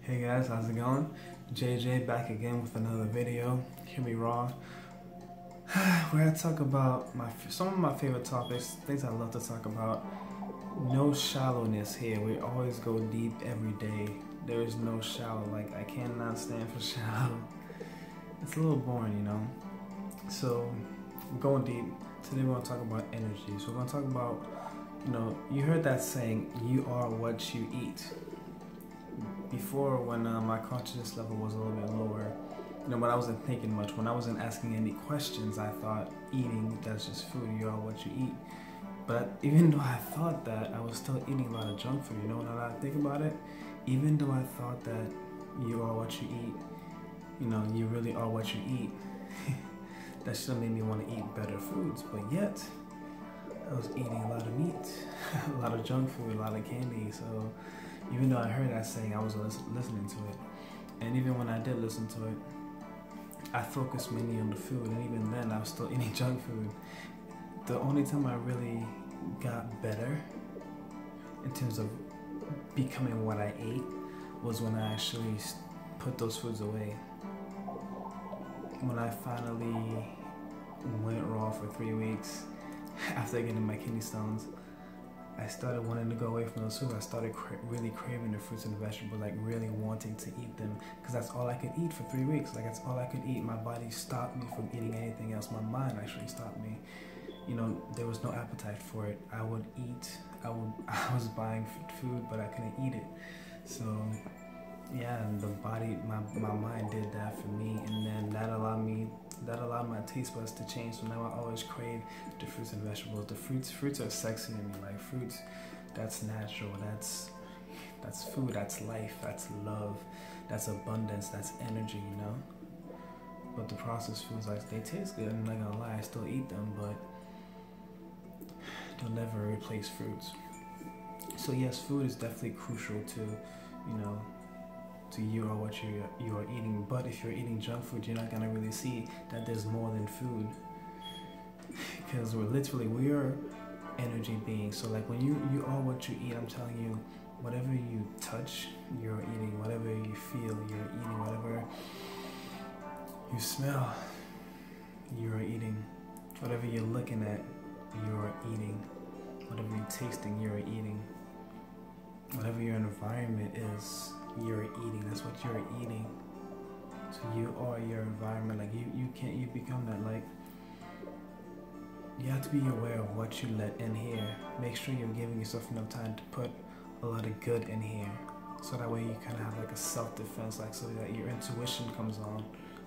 Hey guys, how's it going? JJ back again with another video. Hear me raw. Where I talk about some of my favorite topics, things I love to talk about. No shallowness here. We always go deep every day. There is no shallow. Like, I cannot stand for shallow. It's a little boring, you know. So, going deep. Today we're gonna talk about energy. So we're gonna talk about, you heard that saying, "You are what you eat." Before, when my consciousness level was a little bit lower, when I wasn't thinking much, when I wasn't asking any questions, I thought eating, that's just food, you are what you eat. But even though I thought that, I was still eating a lot of junk food, now that I think about it, even though I thought that you are what you eat, you really are what you eat, that still made me want to eat better foods, but yet, I was eating a lot of meat, a lot of junk food, a lot of candy, so even though I heard that saying, I was listening to it. And even when I did listen to it, I focused mainly on the food, and even then I was still eating junk food. The only time I really got better in terms of becoming what I ate was when I actually put those foods away. When I finally went raw for 3 weeks after getting my kidney stones, I started wanting to go away from those foods. I started really craving the fruits and the vegetables, like really wanting to eat them, because that's all I could eat for 3 weeks. Like, that's all I could eat. My body stopped me from eating anything else. My mind actually stopped me. There was no appetite for it. I would eat. I was buying food, but I couldn't eat it. So yeah, and the body, my mind did that for me, and then that allowed my taste buds to change. So now I always crave the fruits and vegetables. The fruits are sexy to me. Like, fruits, that's natural. That's food. That's life. That's love. That's abundance. That's energy. But the processed foods, like, they taste good. I'm not gonna lie, I still eat them, but they'll never replace fruits. So yes, food is definitely crucial to, to you or what you are eating. But if you're eating junk food, you're not gonna really see that there's more than food, because we are energy beings. So like, when you are what you eat, I'm telling you, whatever you touch, you're eating. Whatever you feel, you're eating. Whatever you smell, you're eating. Whatever you're looking at, you're eating. Whatever you're tasting, you're eating. Whatever your environment is, you're eating. That's what you're eating. So you are your environment. Like, you become that. Like, you have to be aware of what you let in here. Make sure you're giving yourself enough time to put a lot of good in here, so that way you kind of have like a self-defense, like, so that your intuition comes on.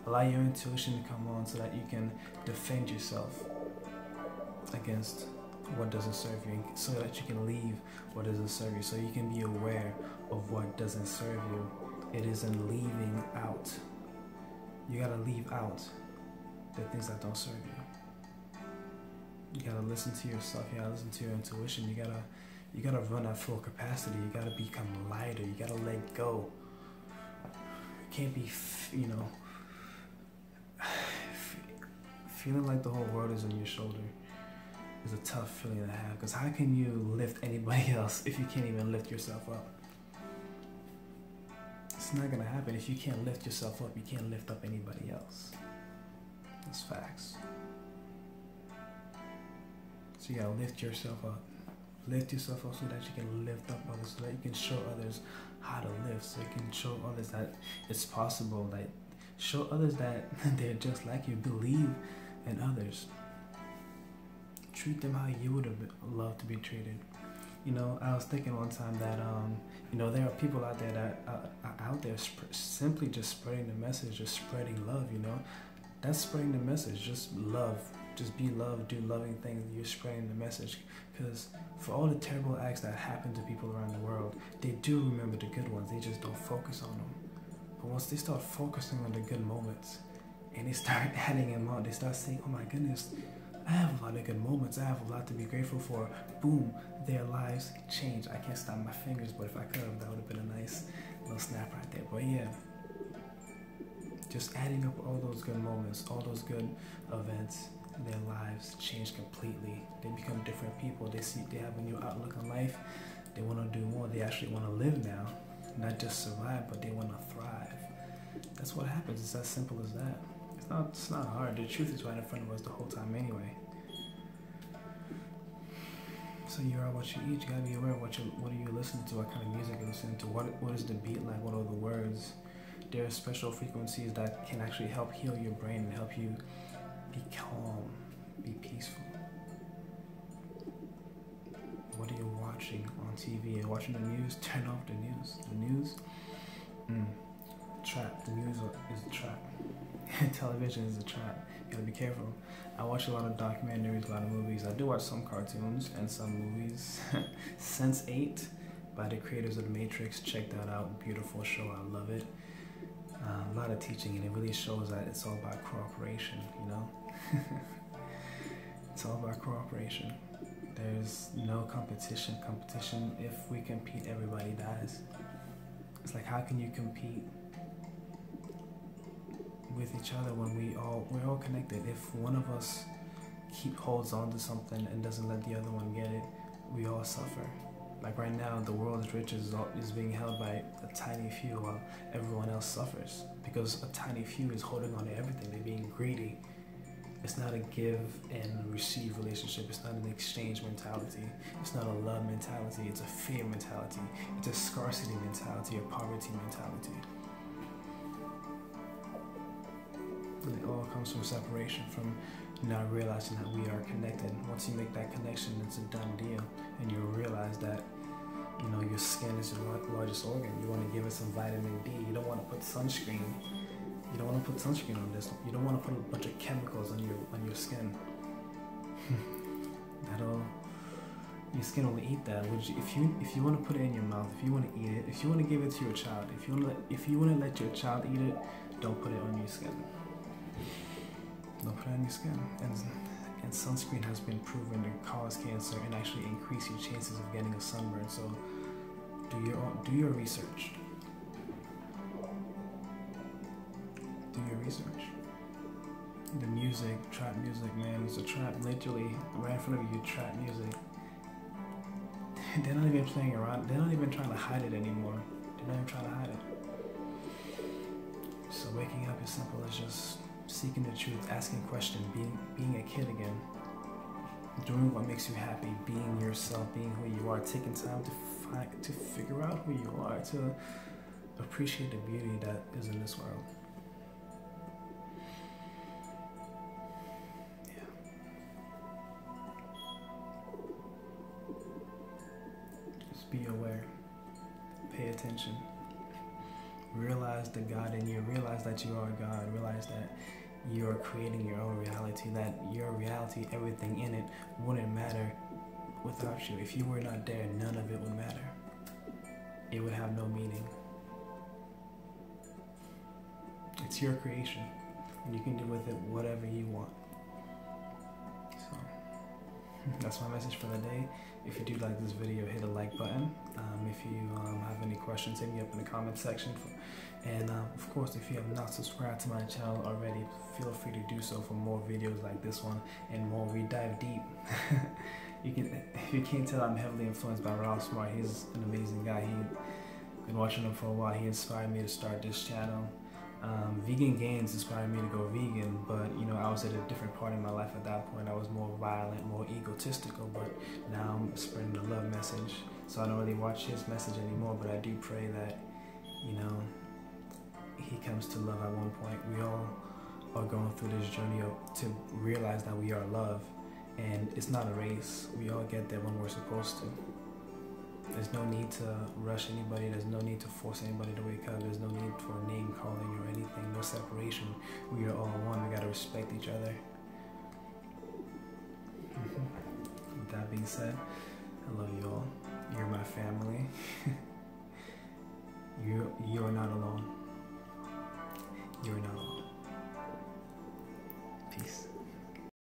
Allow your intuition to come on so that you can defend yourself against what doesn't serve you, so that you can leave what doesn't serve you, so you can be aware of what doesn't serve you. It is in leaving out. You gotta leave out the things that don't serve you. You gotta listen to yourself. You gotta listen to your intuition. You gotta run at full capacity. You gotta become lighter. You gotta let go. You can't be, feeling like the whole world is on your shoulder. Is a tough feeling to have, because how can you lift anybody else if you can't even lift yourself up? It's not gonna happen. If you can't lift yourself up, you can't lift up anybody else. That's facts. So you gotta lift yourself up. Lift yourself up so that you can lift up others, so that you can show others how to live, so you can show others that it's possible, like, show others that they're just like you. Believe in others. Treat them how you would have loved to be treated. I was thinking one time that, there are people out there that are out there simply just spreading the message, just spreading love, That's spreading the message, just love. Just be love, do loving things, you're spreading the message. Because for all the terrible acts that happen to people around the world, they do remember the good ones, they just don't focus on them. But once they start focusing on the good moments, and they start adding them on, they start saying, oh my goodness, I have a lot of good moments. I have a lot to be grateful for. Boom, their lives change. I can't snap my fingers, but if I could have, that would have been a nice little snap right there. But yeah, just adding up all those good moments, all those good events, their lives change completely. They become different people. They have a new outlook on life. They want to do more. They actually want to live now. not just survive, but they want to thrive. That's what happens. It's as simple as that. It's not hard. The truth is right in front of us the whole time anyway. So you are what you eat. You gotta be aware of what are you listening to, what kind of music you're listening to, what is the beat like, what are the words. There are special frequencies that can actually help heal your brain and help you be calm, be peaceful. What are you watching on TV? Are you watching the news? Turn off the news. The news? Trap. The news is a trap. Television is a trap. You gotta be careful. I watch a lot of documentaries, a lot of movies. I do watch some cartoons and some movies. Sense8 by the creators of The Matrix. Check that out. Beautiful show. I love it. A lot of teaching, and it really shows that it's all about cooperation, you know? It's all about cooperation. There's no competition. Competition, if we compete, everybody dies. It's like, how can you compete with each other when we're all connected? If one of us holds on to something and doesn't let the other one get it, we all suffer. Like right now, the world's riches is being held by a tiny few while everyone else suffers, because a tiny few is holding on to everything. They're being greedy. It's not a give and receive relationship. It's not an exchange mentality. It's not a love mentality. It's a fear mentality. It's a scarcity mentality, a poverty mentality. And it all comes from separation, from not realizing that we are connected. Once you make that connection, it's a done deal, and you'll realize that, you know, your skin is your largest organ. You want to give it some vitamin D. You don't want to put sunscreen. You don't want to put sunscreen on this. You don't want to put a bunch of chemicals on your skin. Your skin will eat that. If you want to put it in your mouth, if you want to eat it, if you want to give it to your child, if you want to let your child eat it, don't put it on your skin. Don't put it on your skin. And sunscreen has been proven to cause cancer and actually increase your chances of getting a sunburn. So do your research. Do your research. The music, trap music, man, it's a trap. Literally, right in front of you, trap music. They're not even playing around. They're not even trying to hide it anymore. They're not even trying to hide it. So waking up is simple as just seeking the truth, asking questions, being a kid again, doing what makes you happy, being yourself, being who you are, taking time to figure out who you are, to appreciate the beauty that is in this world. Yeah. Just be aware. Pay attention. Realize the God in you. Realize that you are God. Realize that you are creating your own reality, that your reality, everything in it, wouldn't matter without you. If you were not there, none of it would matter. It would have no meaning. It's your creation, and you can do with it whatever you want. So that's my message for the day. If you do like this video, hit a like button. If you have any questions, hit me up in the comment section. And of course, if you have not subscribed to my channel already, feel free to do so for more videos like this one and more. We dive deep. If you can't tell, I'm heavily influenced by Ralph Smart. He's an amazing guy. I've been watching him for a while. He inspired me to start this channel. Vegan Gains inspired me to go vegan, but you know, I was at a different part in my life at that point. I was more violent, more egotistical, but now I'm spreading the love message. So I don't really watch his message anymore, but I do pray that, you know, he comes to love at one point. We all are going through this journey to realize that we are love, and it's not a race. We all get there when we're supposed to. There's no need to rush anybody. There's no need to force anybody to wake up. There's no need for name calling or anything. No separation. We are all one. We gotta respect each other. With that being said, I love you all. You're my family. You are not alone. You are not